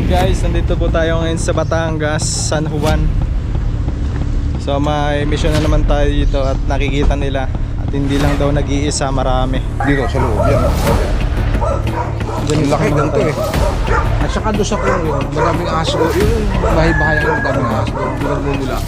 Guys, nandito po tayo ngayon sa Batangas, San Juan. So may mission na naman tayo dito at nakikita nila. At hindi lang daw nag-iisa, marami. Dito sa loob yan. Ang laki ganito eh. At saka doon sa kung yun, maraming aso. Yun yung bahay-bahayan ng maraming aso. Doon nagmumula.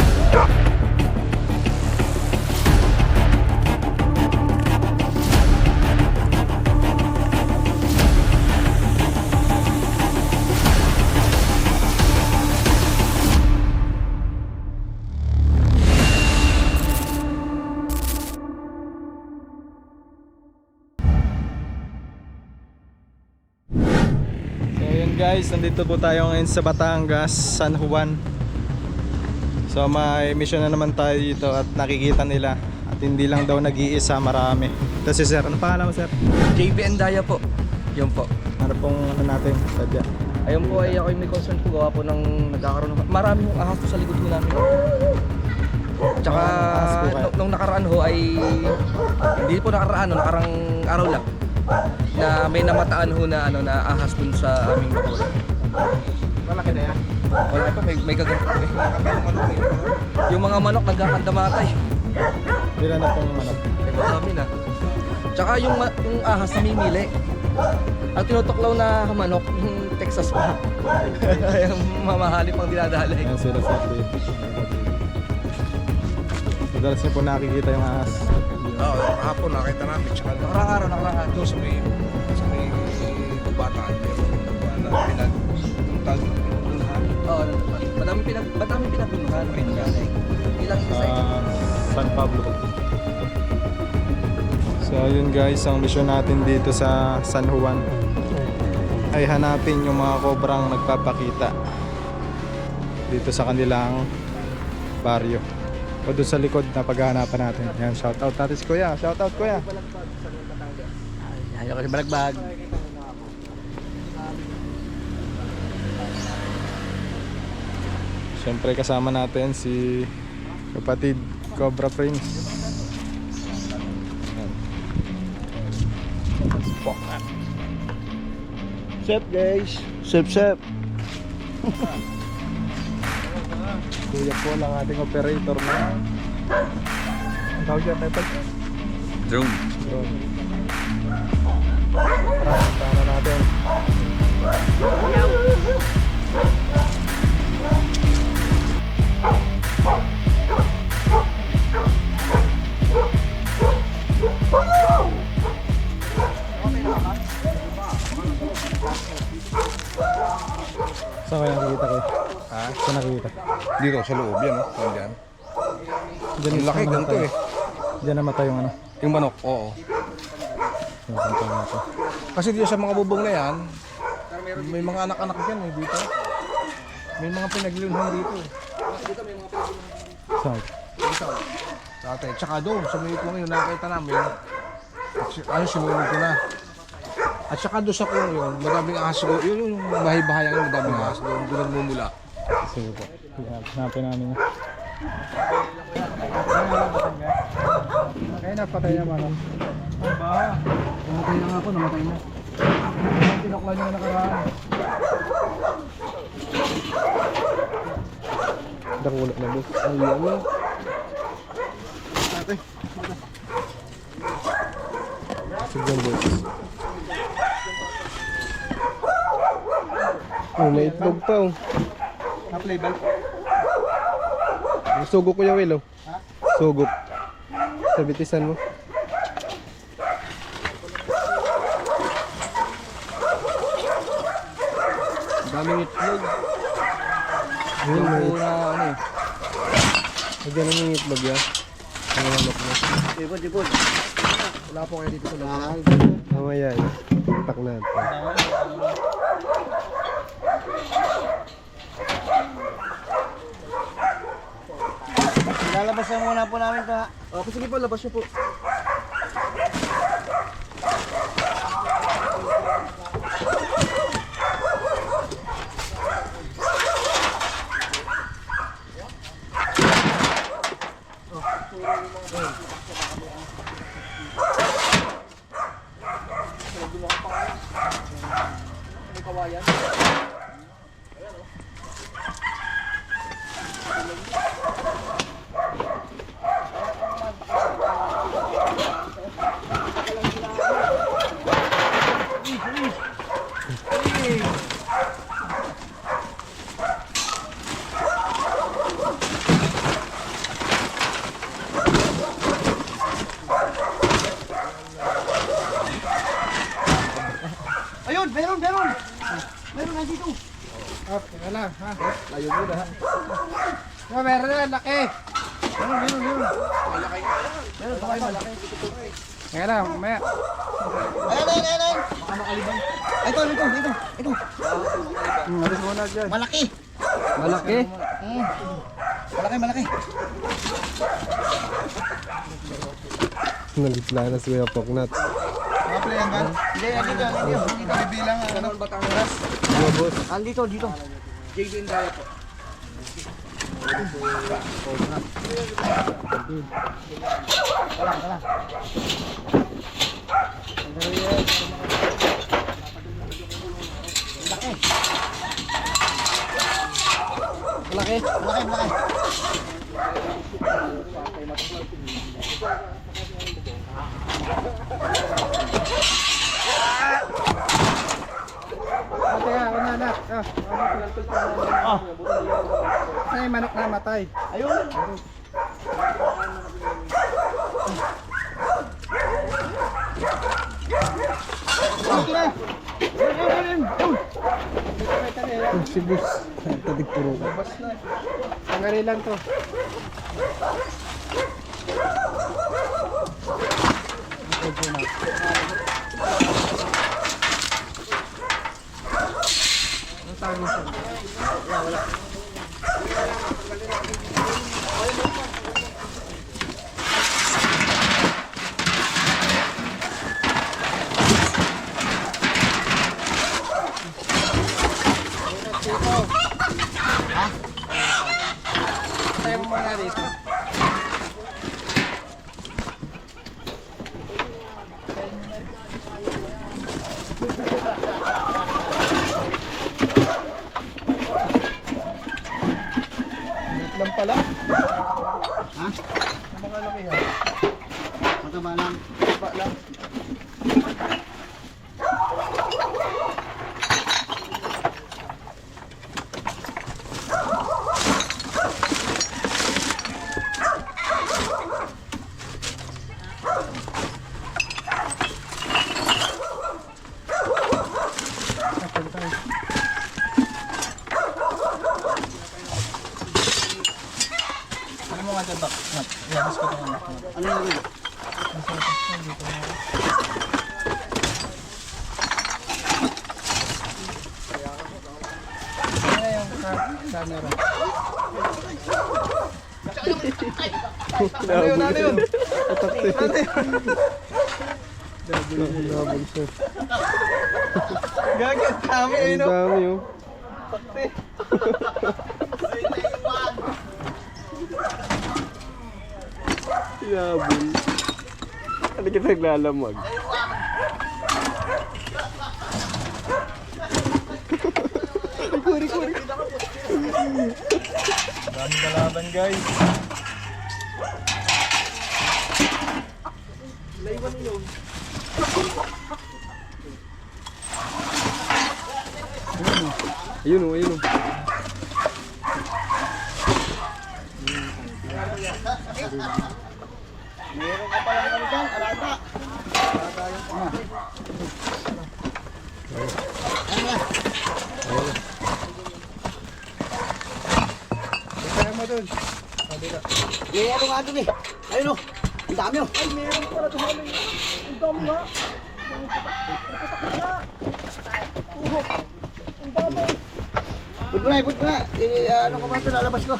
Guys, nandito po tayo ngayon sa Batangas, San Juan. So may mission na naman tayo dito at nakikita nila. At hindi lang daw nag-iisa, marami. Ito si sir, ano pangalan mo sir? JB Andaya po. Yun po. Ano pong ano natin, sadya? Ayun po ay ako yung may concern po gawa po ng nagkakaroon ng marami yung ahas po sa likod po namin. Tsaka nung nakaraan ho ay hindi po nakaraan, nakarang araw lang na may namataan ho na ano na ahas dun sa aming bakura. Malaki na yan? Wala po, may gaganto po eh. Yung mga manok nagkakandamatay. Bila na pong manok? Eh marami na. Tsaka yung ahas namimili. Ang tinutuklaw na manok, yung Texas pa. Yung mamahali pang dinadalay. Ayan sila sa dito. Madalas niyo po nakikita yung ahas. Oo, kahapon nakita namin. Tsaka Nakarang doon sa may bataan. Meron na pinagtuntag. Oo, madami pinagbunuhan. Ilang isa San Pablo. So yun guys, ang mission natin dito sa San Juan ay hanapin yung mga kobrang nagpapakita dito sa kanilang baryo o doon sa likod na paghahanapan natin. Yan, shoutout natin si Kuya. Shoutout Kuya. Ayaw ko si Balagbag. Siyempre kasama natin si kapatid Cobra Prince. Chef guys. Chef. Kuya po lang ating operator na. Ang tawag dyan, Nepal? Drone. Drone. Tara natin. Saan kaya nakikita ko? Ha? Saan nakikita? Dito sa loob yan. Diyan. Ang laki ganito eh. Diyan namatay yung ano. Yung manok, oo. Yung kanta natin. Kasi dito sa mga bubong na yan, may mga anak-anak dyan eh dito. May mga pinaglilunhan dito. Saan? Dati. Tsaka doon, sa may kung yun nakita namin, ano sinunod ko na. At saka doon sa kung yun, maraming aso. Yun yung bahay-bahayan ng maraming aso. Doon nagmumula. Sige po. Hanapin namin yun. Kaya napatay naman ako. Ano ba? Namatay na nga ako, namatay na. Tinokla niya na nakaraan. Dakulak na boss. Ay, ano? Ate. Sige boss. Oh, may itlog pa oh. Na-play ball? Sugok ko yung wheel oh. Sugok. Sa bitisan mo. Daming itlog. Yun, may Yung na ano eh. ganun yung itlog yan. Ang manok mo. Jipod. Wala po kayo dito sa loob. Mamaya yun. Tak natin. Lalabas na muna po namin ito ha. Okay, sige po, labas niyo po. Ayun, meron, meron. Meron nandito. Okay, wala, ha? Layo mo na ha. Oh, meron na, laki. Meron pa kayo malaki. Kaya lang, mamaya. Ayun. Baka makaliban. Ito. Alis muna dyan. Malaki. Malaki? Malaki. Nagitla na si Kuya Poknat. Mga playan ba? Hindi, dito. May bilang ano. Batangas. Andito, dito. JJ Indraya po. Malaki. Teka, una na. Ay, manok na matay. Ayun. Okay na. Sibus. Tadig puro. Tanggalin lang to. Tayo mo muna dito. Lang pala. Mataba lang. Ano mo nga dyan, Bak? Iabas ko ito. Ano yung Ano yung camera? Ano yun? Ano yun? Gagi, ang dami eh, no? Ang dami oh. Yabol. Ano kita naglalamag? Riko. Dami kalaban, guys. Ayun oh. meron ka pala naman dyan, alata. Kaya mo dun. Meron nga dun eh. Ayun o. Ang dami o. Ay, meron pala dun. Ang dami nga. Put ko na. Ano ko ba ito? Lalabas ko.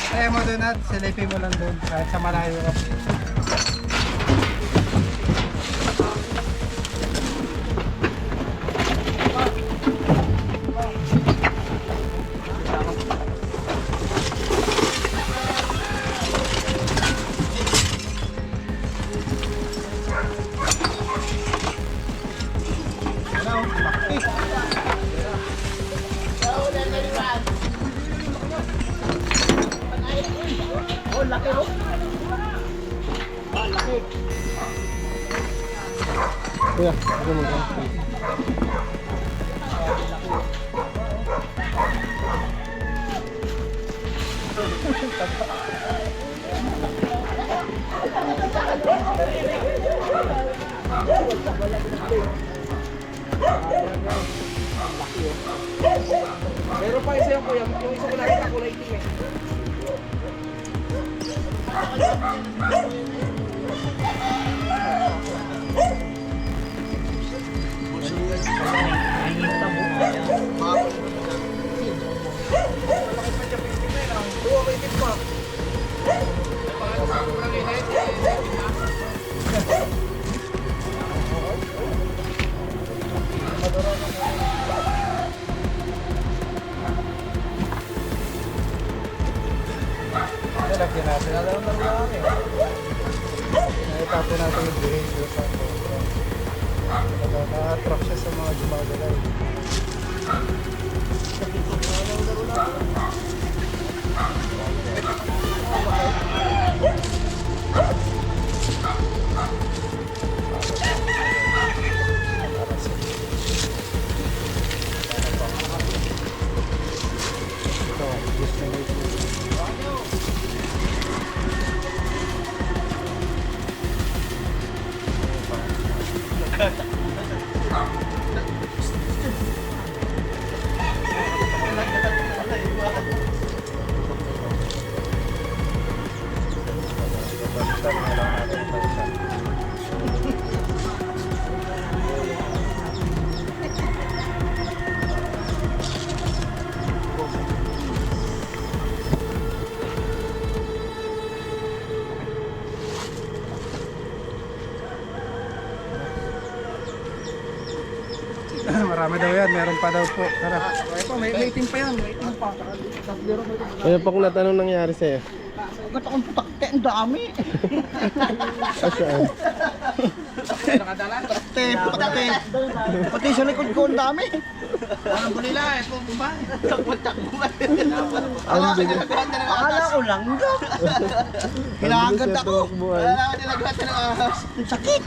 Kaya mo dun at silipin mo lang dun. Kahit sa malayo ka. Oh, laki oh. Laki. Kuya, ako mo. Meron pa isa yung kuya, yung isa ko nakita kulay itim eh. Oo, may itim pa. Lagyan natin. Alam mo lang eh. Nakitapon natin yung behavior sa cobra. Na-attract siya sa mga gumagalaw. Ito, gusto nyo ito. Marami daw yan, meron pa daw po. Tara. Ito, may itim pa yan, may itim pa. Kaya pa kung anong nangyari sa'yo? Agad akong putakte, ang dami. Saan? Nakadalan? Putakte. Pati sa likod ko, ang dami. Anong bulila eh, bumba. Akala ko lang daw. Hinagad ako. Wala naman nilagatan ng ahas. Ang sakit.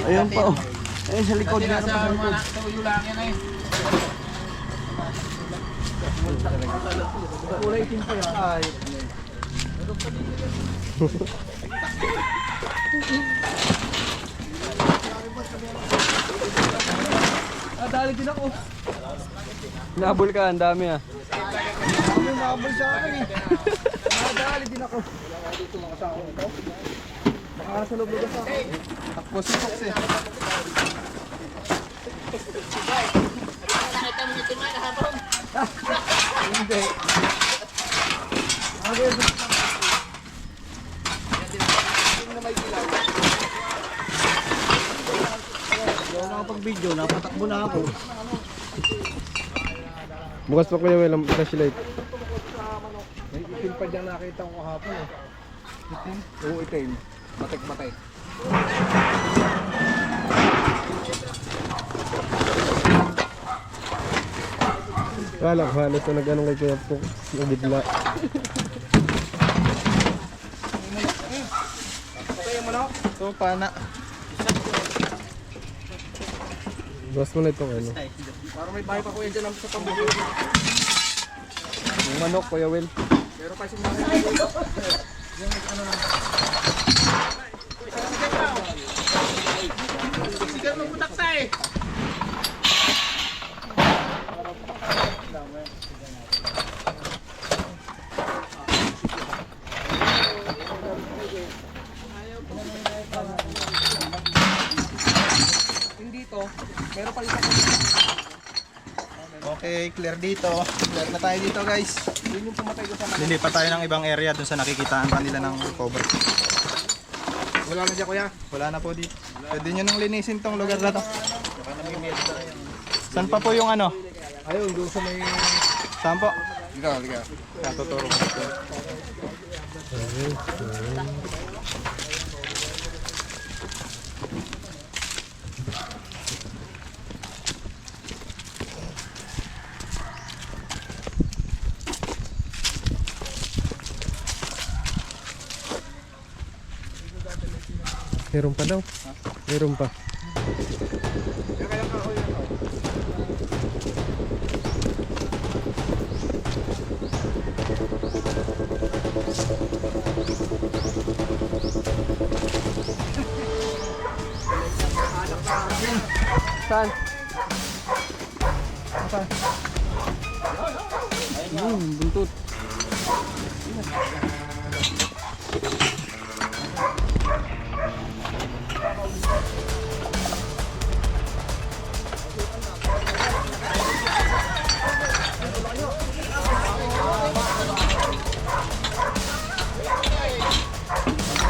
Ayun pa oh. Eh, sa likod na Sa mga tuyo lang yan eh. Kulay itim pa yan. Ay. Dali din ako. Nabul ka, ang dami ah. Kami mabal sa akin eh. Dali din ako. Dito mga sa ako ito. Baka sa loob lugas ako. Takbo si Fox eh. Hindi. Hindi ako nakapag-video, napatakbo na ako. Bukas pa Kuya Will ang flashlight. May itim pa dyan nakita ko kahapon eh. Itim? Oo, itim. Matik-matik. Kala ko halos na nag-anong kay Kuya Fox. Nagidla. Okay yung manok? So, pana. Bukas mo na itong ano. Para may bahay pa ko yan dyan sa pambuhay. Yung manok, Kuya Will. Pero kasi mga sigar ng butakta eh. Hindi to. Meron pa dito. Okay, clear dito. Clear na tayo dito guys. Yun yung pumatay ko sa manok. Lilipat tayo ng ibang area dun sa nakikitaan kanila ng cover. Wala na dyan kuya. Wala na po dito. Pwede nyo nang linisin tong lugar na to. Saan pa po yung ano? Ayun, doon sa may... Saan po? Liga, liga. Natuturo ko dito. Meron pa daw. Meron pa. Saan? Buntot.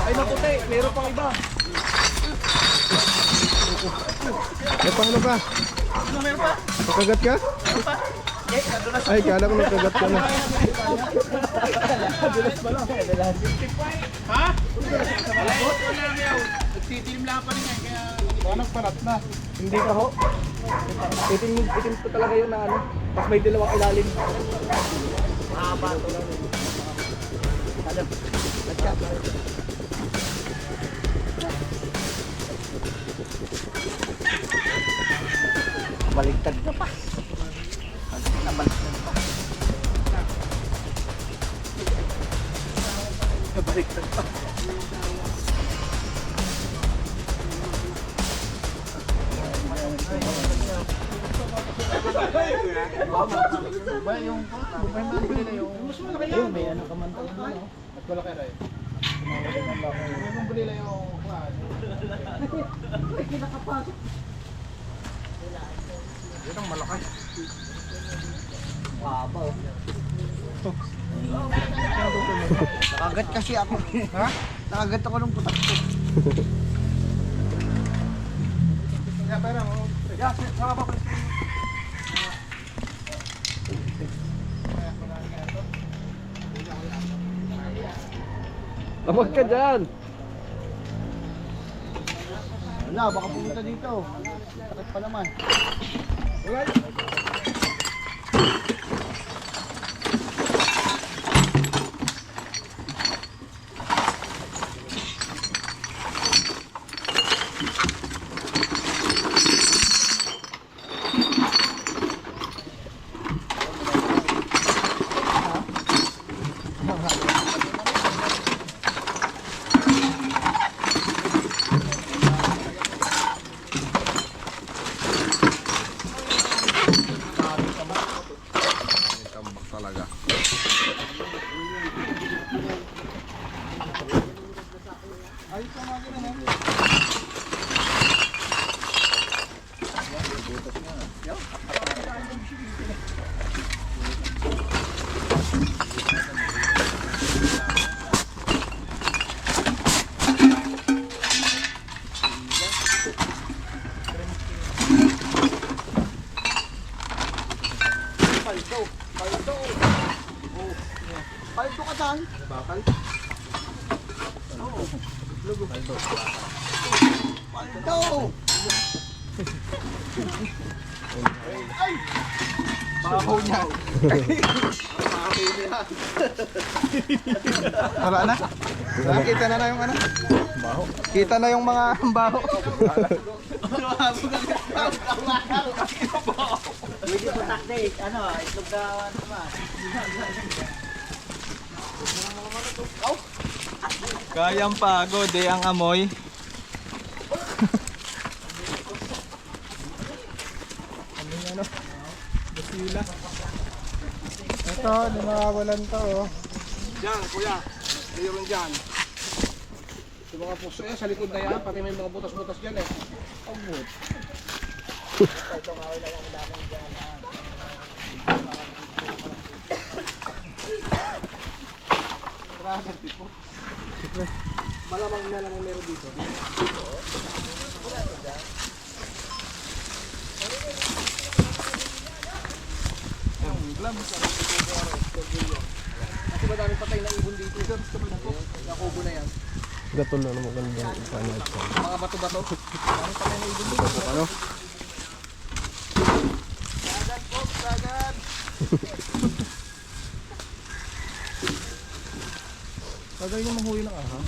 Ay, maputi. Meron pang iba. Eh, paano ba? Meron pa? Nakagat ka? Ay, kala ko nakagat ka na. Hindi ka ho. Itim ko talaga yun na ano. Tapos may dalawang ilalim. Mahaba ito lang. Baligtad na pa. Nabaligtad pa. Nabaligtad pa. May ano ka man tayo na. Mas malaki rin. Yan ang malaki. Wabaw. Nakagat kasi ako. Ha? Nakagat ako ng putak ko. Ya, pera mo. Ya, saka pa. Labag ka dyan! Wala, baka pumunta dito. Sakit pa naman. Tambak talaga. Paldo ka dyan. Paldo. Baho niya. Wala na? Nakita na yung ano? Baho. Kita na yung mga baho. Pwede po taktik. Ano, itlog na naman. Kayang pagod eh ang amoy. Ito, di makawalan to oh. Diyan, kuya. Mayroon dyan. Sa mga puso yan, sa likod na yan, pati may mga butas-butas dyan eh. Pagbuot. Malamang na lang meron dito. Kasi madaming patay na ibon dito. Nakubo na yan. Gatol na naman ganda yung panad ko. Mga bato-bato. Madaming patay na ibon dito. Ano? Tagay niyo manghuwi ng aha.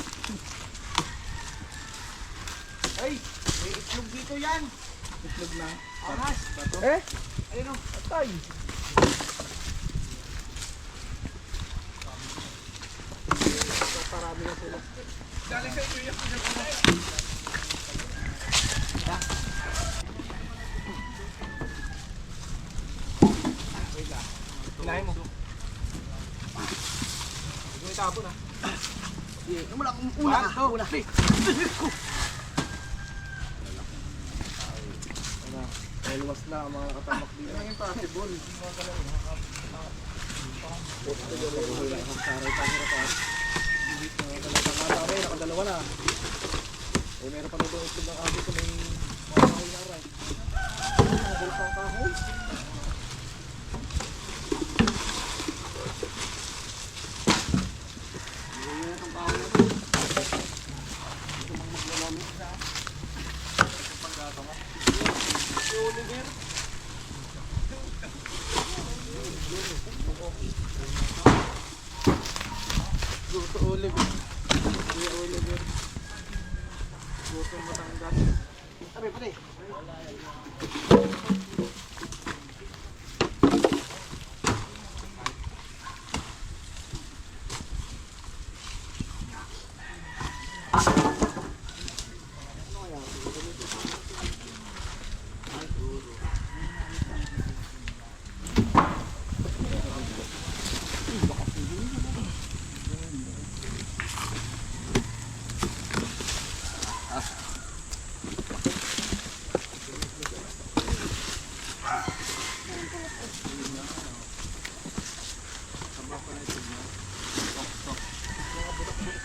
Ay, may itlog dito yan. Itlog na. Ahas. Eh? Ayun o. Atay. Hinahin mo. Huwag mo itapon ha. Yung mula, una ka. Una. Luwas na ang mga katamak dito. Ano yung possible? Nakadalawa na. Eh, meron pa nito itlog ng ate ko may mga kahoy na aray. Mga bulsang kahoy. Gusto Oliver. Kuya Oliver. Gusto Batangas. Sabi, pati.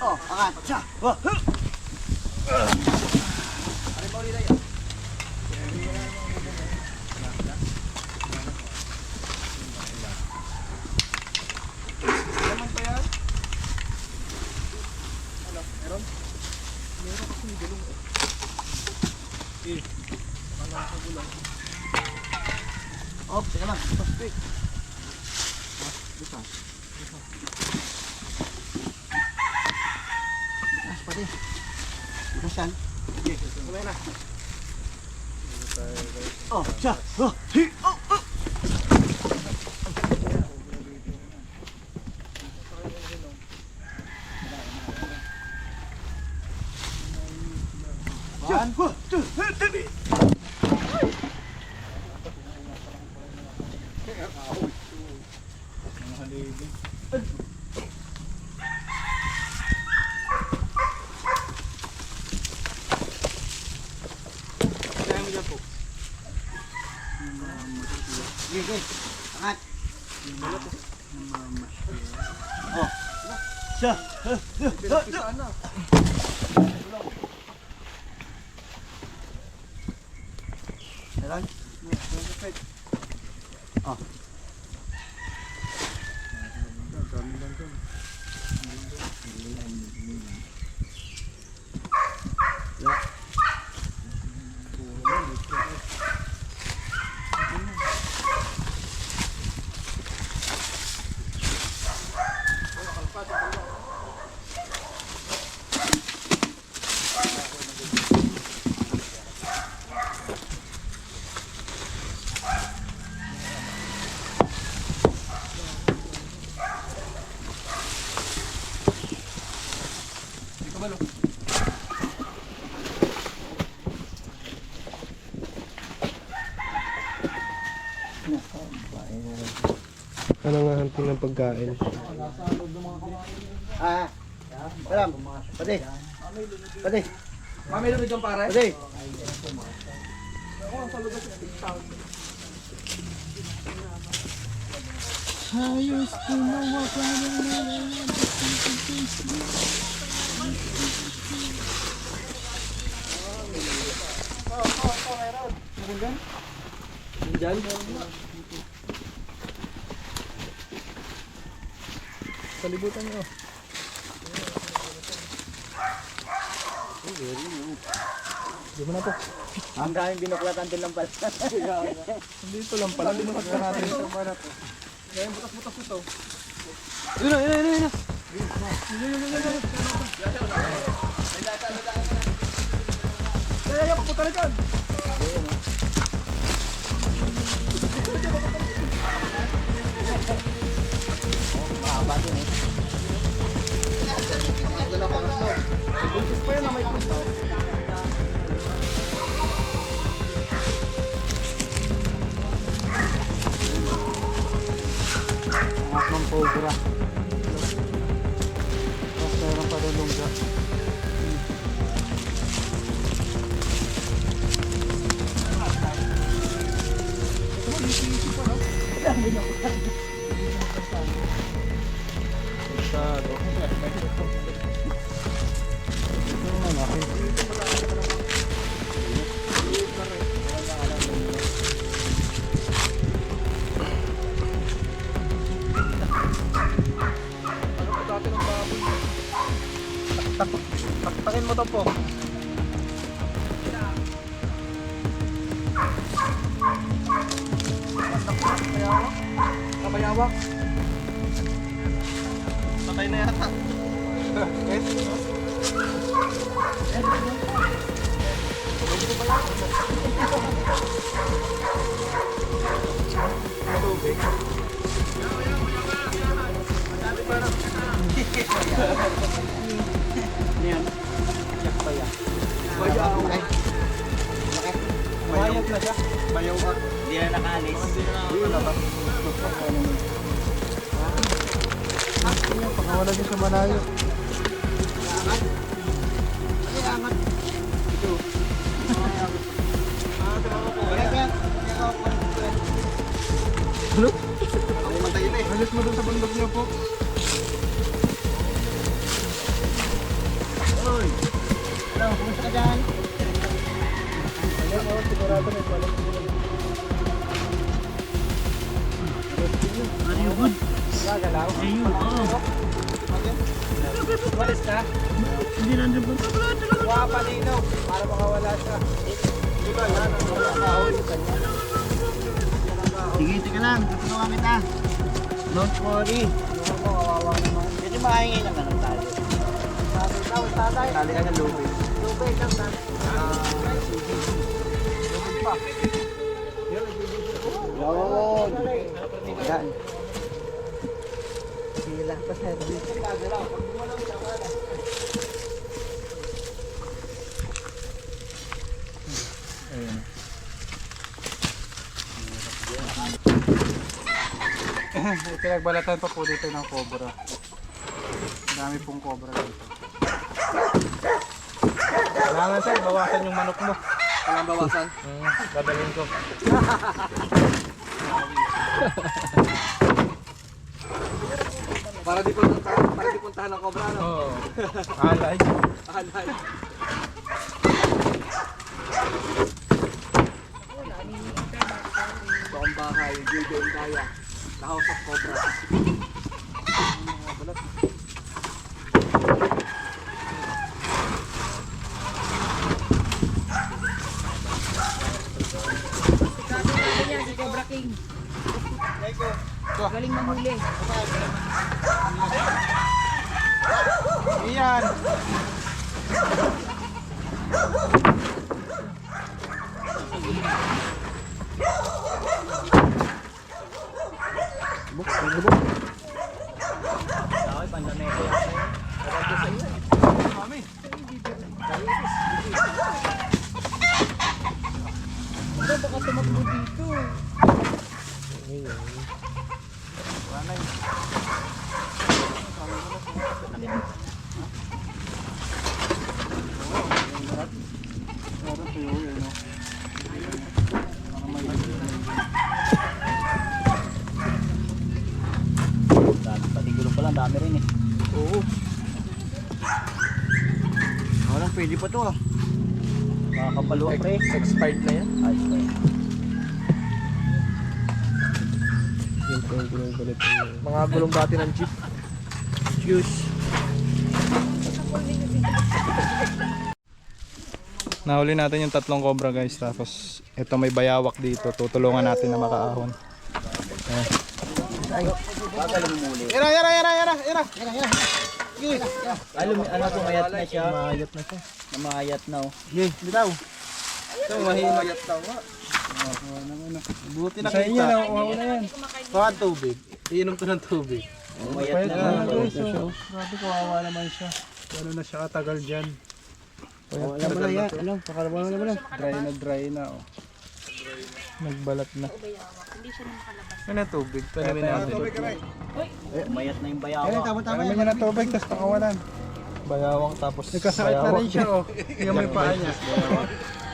Oh, angat. Siya. Oh, huh. Oh, teka lang. Pasti. Pati. Masan? Sige, kumay na. Oh, siya. Oh, hi. Oh, oh. One, two, three. Sige, angat. Oh. Siya. Saan na? Meron? Oh. Ano nga hunting ng pagkain? Ah. Salam. Pati. Pati. Mami, lumid yung pare? Pati. Ayos gumawa ka Diyan? Salibutan nyo. Di mo na po. Ang daming binuklatan din lang pala. Dito lang pala. Di mo na natin. Ngayon, butas-butas ito. Yun na, yun na, yun na. Kaya papunta na dyan. Mahaba din eh. Buntis pa yun na may punta. Angat ng cobra. Tapos meron pa rin lungga. Taktakin mo to po. Kabayawak. Patay na yata. Bayawak na siya. Bayawak. Hindi na nakaalis. Pakawala din sa malayo. Alis mo dun sa bundok niyo po. Hello, kumusta ka dyan? Are you good? Ayun, oo. Walis ka? Hindi na nandun. Huwag palinaw para makawala siya. Diba yan? Ang kahoy. Sige, tika lang. Tutulungan kita. Don't worry. Kawawa naman. Hindi makahingi ng ano tayo. Tatay. Tali ka ng lubid. Lubay lang tatay. Lubay pa. Yun. Yan. Sila pa sa Pinagbalatan pa po dito ng cobra. Ang dami pong cobra dito. Kailangan sir, bawasan yung manok mo. Walang bawasan. Dadalhin ko. Para di puntahan ng cobra, no? Oo. Alay. Alay. Bawang bahay, Gildo Indaya, the House of Cobra. Si Cobra King. Galing manghuli. Iyan. Baka tumakbo dito. Pati gulong pa lang, dami rin eh. Oo. Walang pwede pa to ah. Makakapalo pre. Expired na yan. Ayos pa yun. Mga gulong dati ng jeep. Juice. Nahuli natin yung tatlong cobra guys. Tapos ito may bayawak dito. Tutulungan natin na makaahon. Pagaling muli. Ira. Alam mo, ano, pumayat na siya. Mayat na siya. Namayat na oh. Yay, bitaw. Ito, mahimayat tama. Buti na sa inyo, nakuha ko na yan. Baka tubig. Iinom to ng tubig. Mayat na. Grabe, kawawa naman siya. Ano na siya katagal dyan. Wala mo na yan. Ano? Pakalawa mo na. Dry na. Oh. Nagbalat na. Ano na tubig? Talamin natin. Mayat na yung bayawa. Tama-tama Talamin niya na tubig, tapos nakawalan. Bayawang tapos nagkasakit na rin siya. Oh. Yung may paa niya.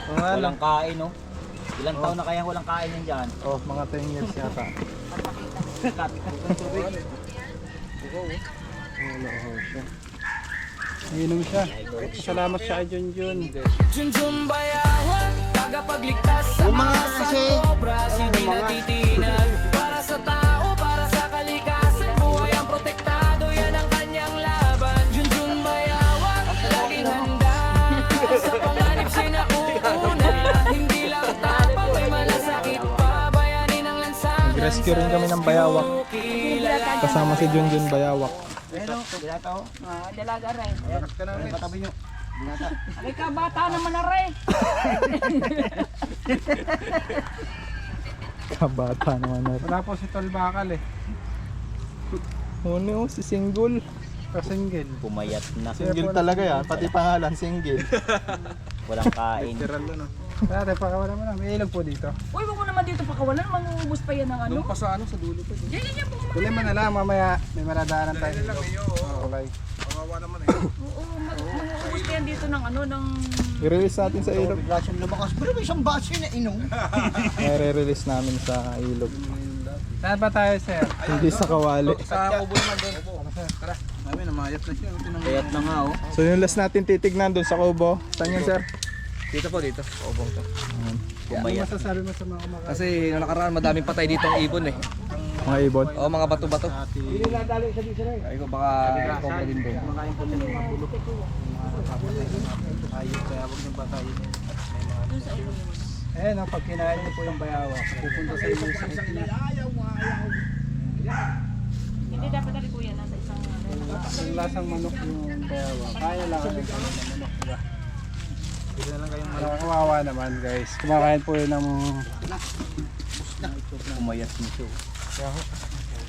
Walang kain, no? Ilang taon na kaya walang kain yan dyan? Oh, mga 10 years yata. Inom siya. Salamat siya kay Junjun. Junjun bayawan, tagapagligtas sa mga obras, hindi natitinag. Para sa tao, para sa kalikasan, buhay ang protektado, yan ang kanyang laban. Junjun bayawan, laging handa, sa panganib sinauna, hindi lang tapang, may malasakit pa, bayanin ang lansang. Nag-rescue rin kami ng bayawak. Kasama si Junjun Bayawak. Dalaga rin. Patabi nyo. Binata. Ay ka, bata naman na rin. Kabata naman na. Wala po si Tol Bakal eh. Ano, si Single. Single. Pumayat na. Single talaga yan, pati pangalan single. Walang kain. Literal na no. Dati pakawalan mo na, may ilog po dito. Uy, wag mo naman dito pakawalan. Mangubos pa yan ng ano. Doon pa sa ano, sa dulo pa. Yan po mga. Tuloy mo na lang, mamaya may maradaanan tayo. Okay. Oo, mangubos pa yan dito ng ano, ng... I-release natin sa ilog. Biglasong lumakas. Pero may isang baso na inom. I-release namin sa ilog. Saan ba tayo, sir? Hindi sa kawali. Sa kubo naman doon. Tara. Mami, namayat na siya. Payat na nga, oh. So yung last natin titignan doon sa kubo. Saan yun, sir? Dito po, dito. Obong to. Pumayat. Masasabi mo sa mga kumakain? Kasi nung nakaraan, madaming patay dito ang ibon eh. Mga ibon? O, mga bato-bato. Ay ko, baka cobra din doon. Eh, no, pag kinain niyo po yung bayawak, pupunta sa ilog sa itlog. Hindi dapat ali kuya, nasa isang ano. Yung lasang manok yung bayawak. Kaya lang ang manok, diba? Hindi na lang kayong manok. Kawawa naman, guys. Kumakain po yun ng... Pumayat nito.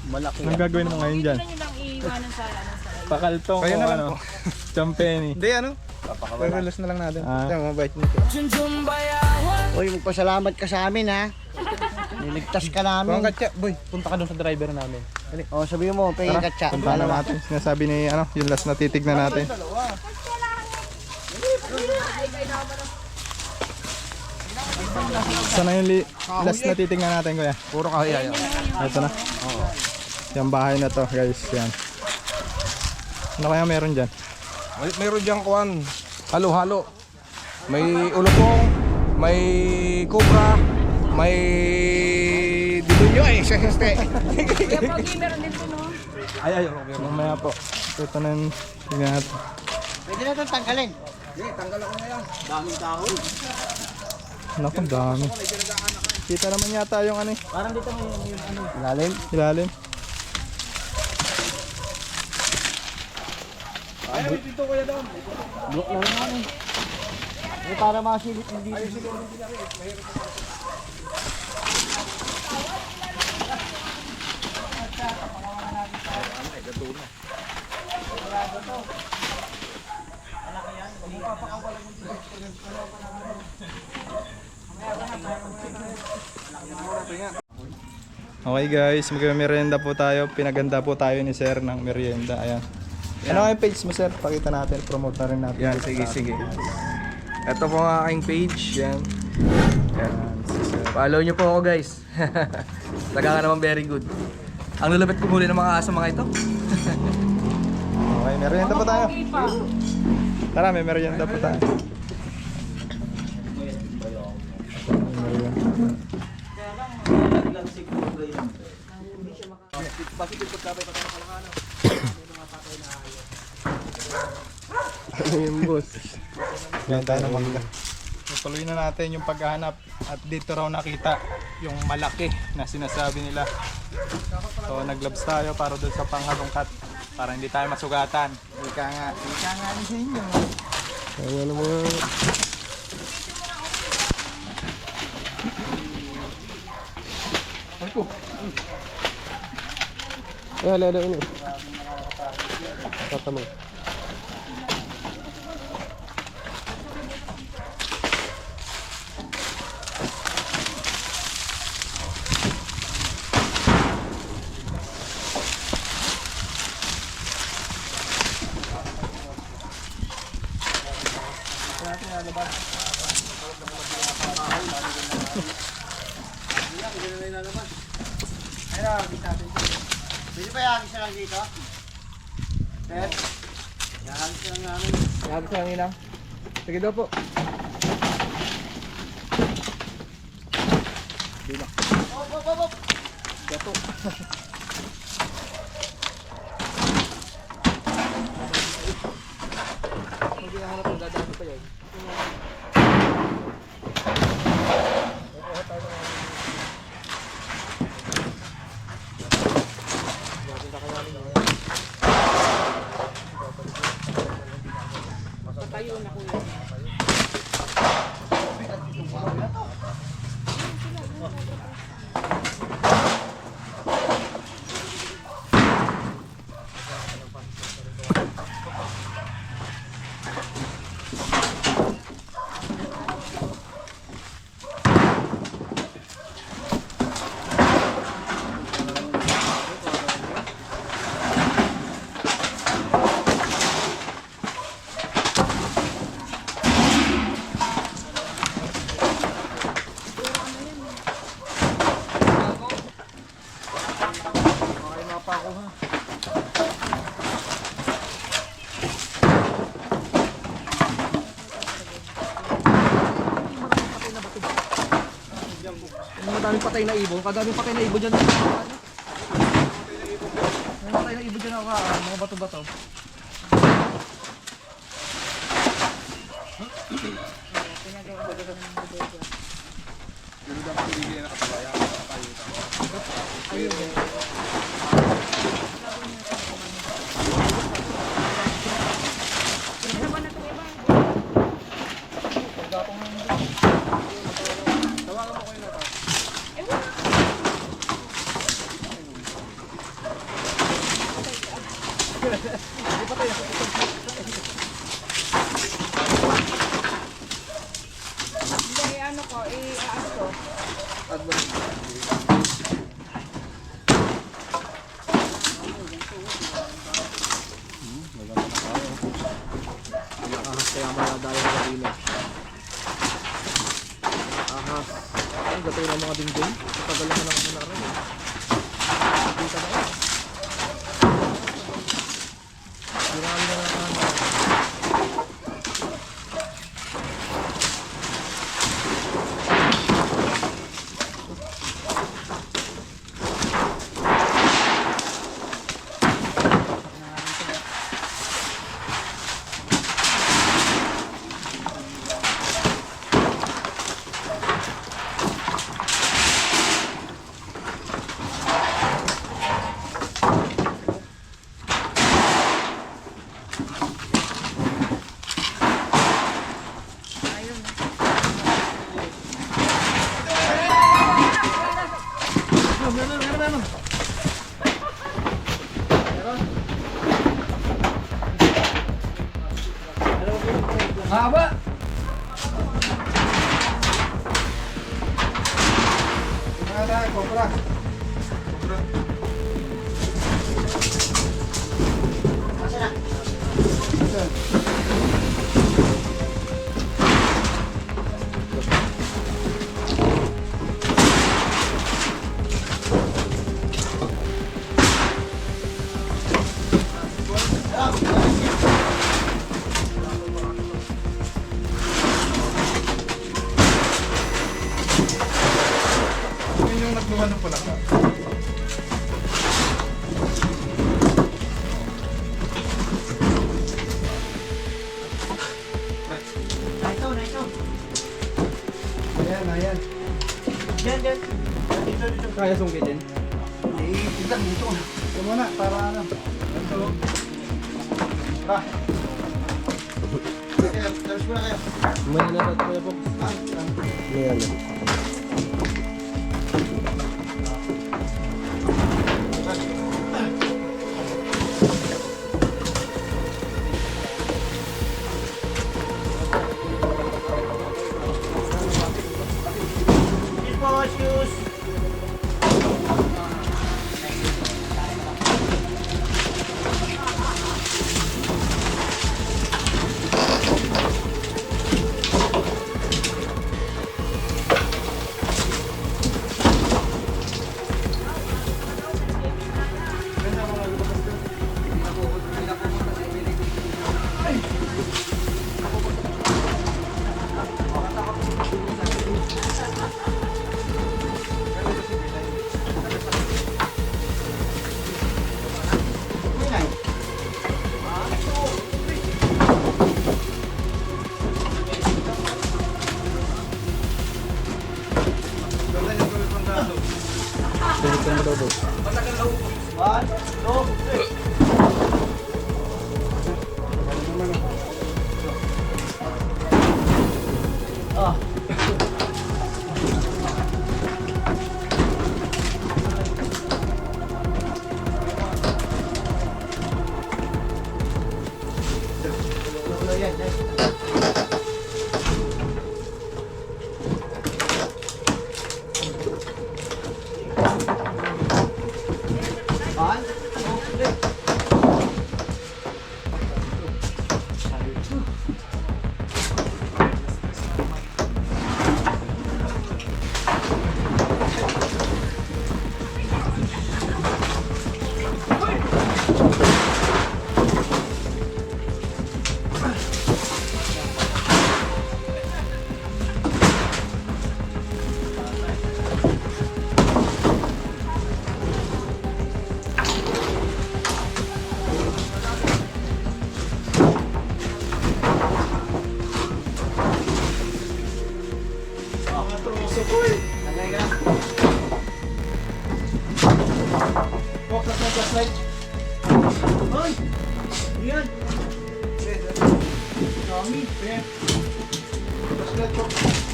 Malaki Anong gagawin mo ngayon dyan? Hindi nyo lang iiwanan sa ano, sa Pakaltong Kaya o naman ano? Champeni. Hindi, ano? Re-release na lang natin. Yan, mabait nito. Junjun bayawan, Uy, magpasalamat ka sa amin, ha? Niligtas ka namin. Mga katya, boy, punta ka doon sa driver namin. O, sabihin mo, pahingin katya. Punta na natin. Sinasabi ni ano, yung last na titignan natin. Saan na yung last na titignan natin, kuya? Puro kahiya. Ito na. Yung bahay na to, guys. Yan. Ano kaya meron dyan? Mayroon diyang kuwan, halo-halo. May ulupong, may cobra, may dilunyo eh, seste. Kuya Pogi, meron din po no? Ay, Mamaya po. Ito na yung tingnan natin. Pwede na itong tanggalin. Daming dahon. Naku, dami. Kita naman yata yung ano eh. Parang dito may ano. Ilalim? Ilalim. Block na naman eh. Para masilip hindi. Okay guys, magmerienda po tayo. Pinaganda po tayo ni sir ng merienda. Ayan. Ano ang page mo sir? Pakita natin, promote na rin natin. Yan, sige, sige. Ito po ang aking page, yan. Ayan, si sir. Follow nyo po ako guys. Taga ka naman very good. Ang lulupit ko muli ng mga aso mga ito. Okay, merienda po tayo. Pogi pa. Tara, may merienda po tayo. Ano yung boss? Yan tayo na mangga. Tuloy na natin yung paghahanap at dito raw nakita yung malaki na sinasabi nila. So naglabs tayo para doon sa panghalongkat para hindi tayo masugatan. Ika nga ni sa inyo. Ano mo? Lalo ini. Tatamang. Pwede ba yung isa lang dito? Sir? Yan, isa lang namin. Yabot sa hangin lang. Sige daw po. Gato. Hindi na hanap ng dadaan pa yun. Madaming patay na ibon. Kadaming patay na ibon dyan. May patay na ibon dyan ako. Mga bato-bato. Hindi, ano ko, i-aas ko. Ahas kaya maladayo sa ilo. Ahas. Ang gato ng mga dingding. Tagal naman ako na rin. Kita na yun. Marami na lang. Haba! Ada, kopra. Yun yung nagluwan ng pula. Ayan. Diyan. Kaya sungkitin. Tignan dito. Ito muna, para ano. Ito. Tara. Tapos muna kayo. May nalat ko po. May nalat. Gracias. Pilitin mo daw boss.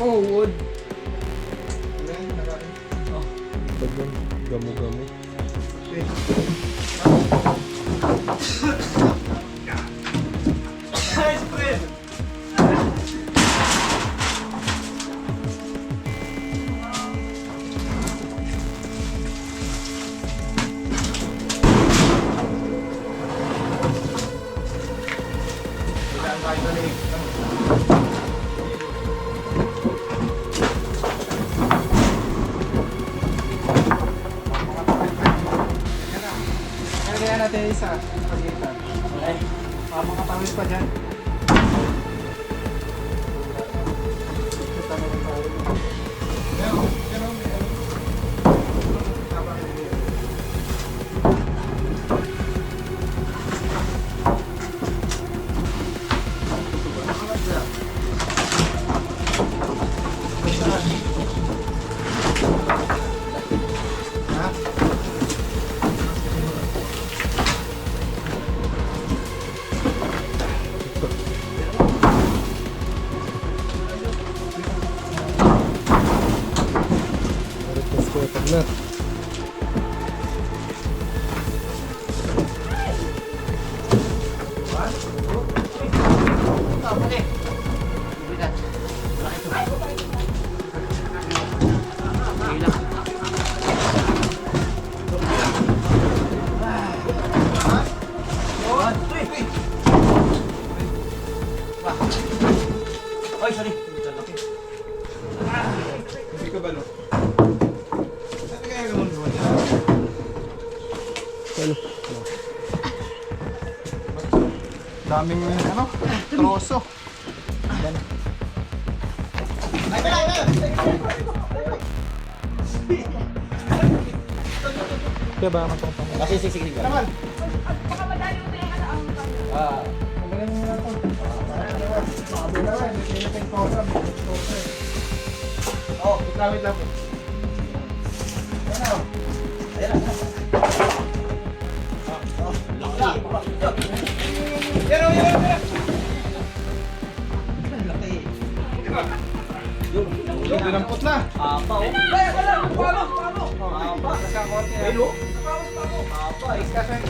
Oh, wood. Gamo-gamo. Kaya natin isa. Pagitan. Okay. Mga pangit pa dyan. Na. Ay, sorry. Hindi ka balo. Daming ano, troso. Kaya ba naman itong pangit? Kasi sige. Baka madali mo na yung ang Oh, wait lang. Yung dinampot na. Apa, oh. Apa, nakakonti na. Hello? Apa, iskasay.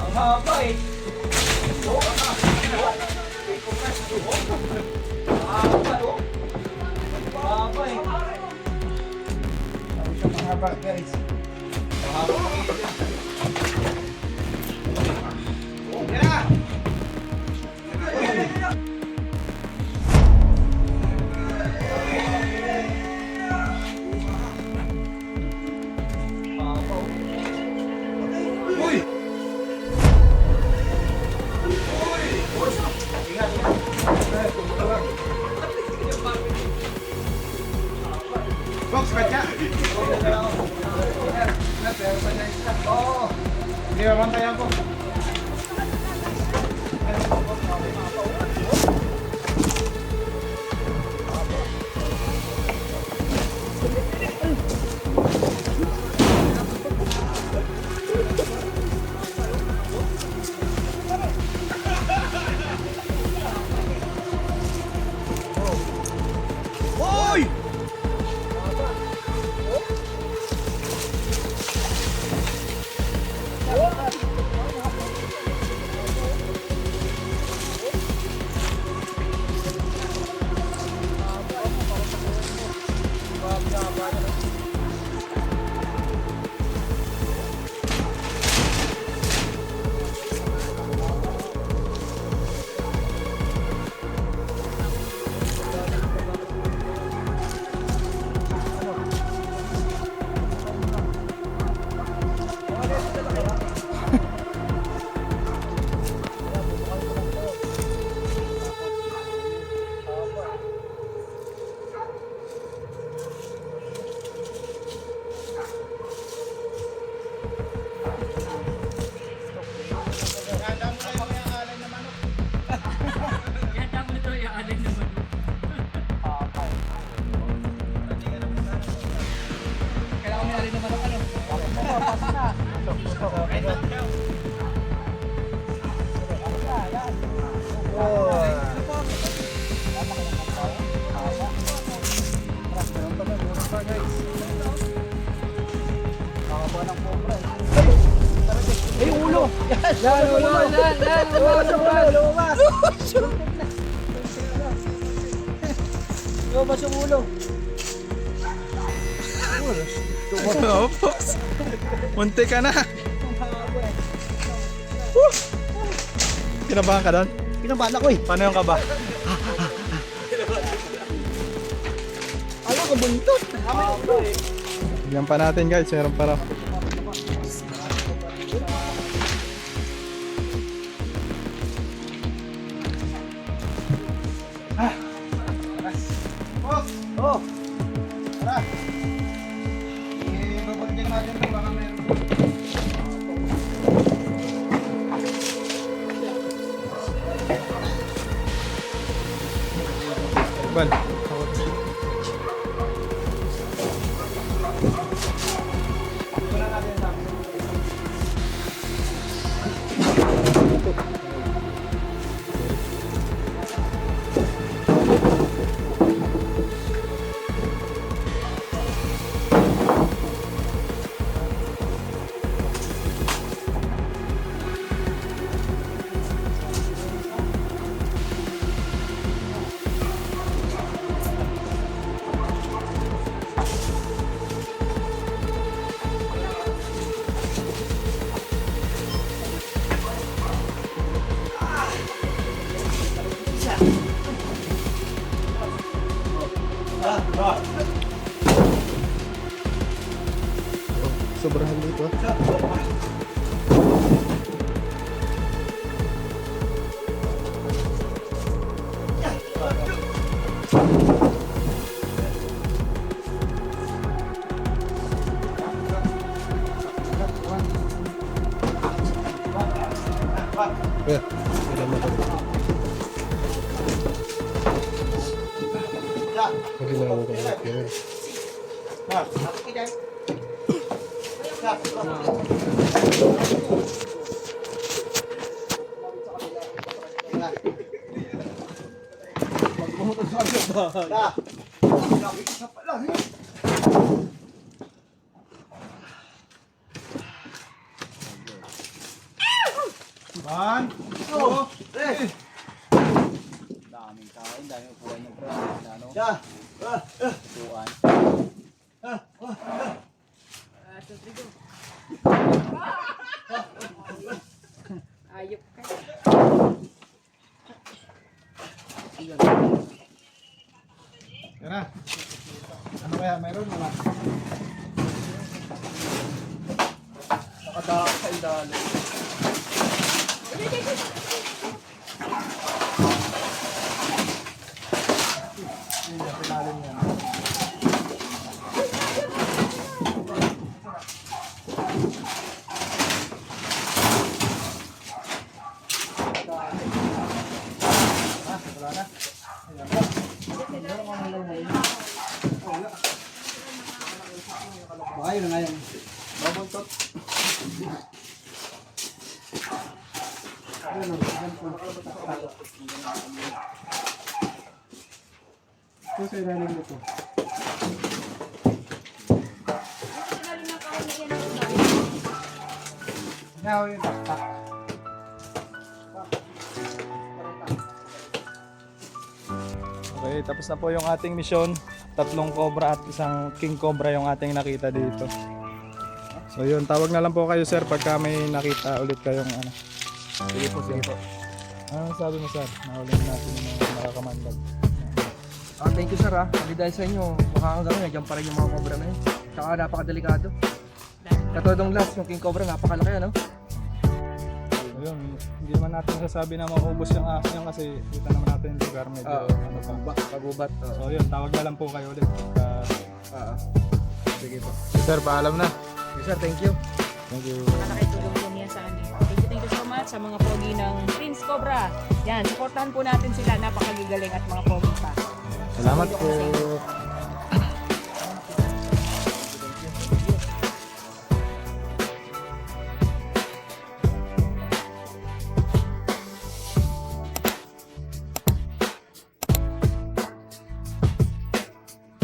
Ang haba eh. Box, ba't ka? Hindi, mamantayan ko. Lumabas yung ulo. Oh, box. Munti ka na. Woo! Kinabahan ka doon? Pinabahan ako eh. Paano yung kaba? Alam ko buntot. Yan pa natin guys, meron pa raw. Oh. Tara. Ibabagyan natin ito baka meron. Ban. Sobrahan dito. One, two, three. Daming kain, daming upuan yung pre. Ano? Yan na. Ano kaya? Mayroon wala? Nakadaka sa ilalim. Baka yun na nga yan. Ito sa ilalim nito. Now yung taktak. Okay, tapos na po yung ating misyon. 3 cobra at 1 king cobra yung ating nakita dito. So yun, tawag na lang po kayo sir pagka may nakita ulit kayong ano. Sige po, sige po. Ano sabi mo sir? Nahuli natin yung mga nakakamandag. Thank you sir ha. Hindi dahil sa inyo, baka hanggang ngayon, dyan pa rin yung mga cobra na yun. Tsaka napakadelikado. Katulad ng last, yung king cobra, napakalaki ano? So yun, hindi naman natin sasabi na maubos yung ahas niyan kasi kita naman natin yung lugar medyo ano pa. Pagubat. So yun, tawag na lang po kayo ulit. Sige po. Sir, paalam na. Yes sir, thank you. Thank you. Malaki tulong po niya sa amin. Thank you so much sa mga pogi ng Prince Cobra. Yan, supportahan po natin sila. Napakagagaling at mga pogi pa. Salamat po.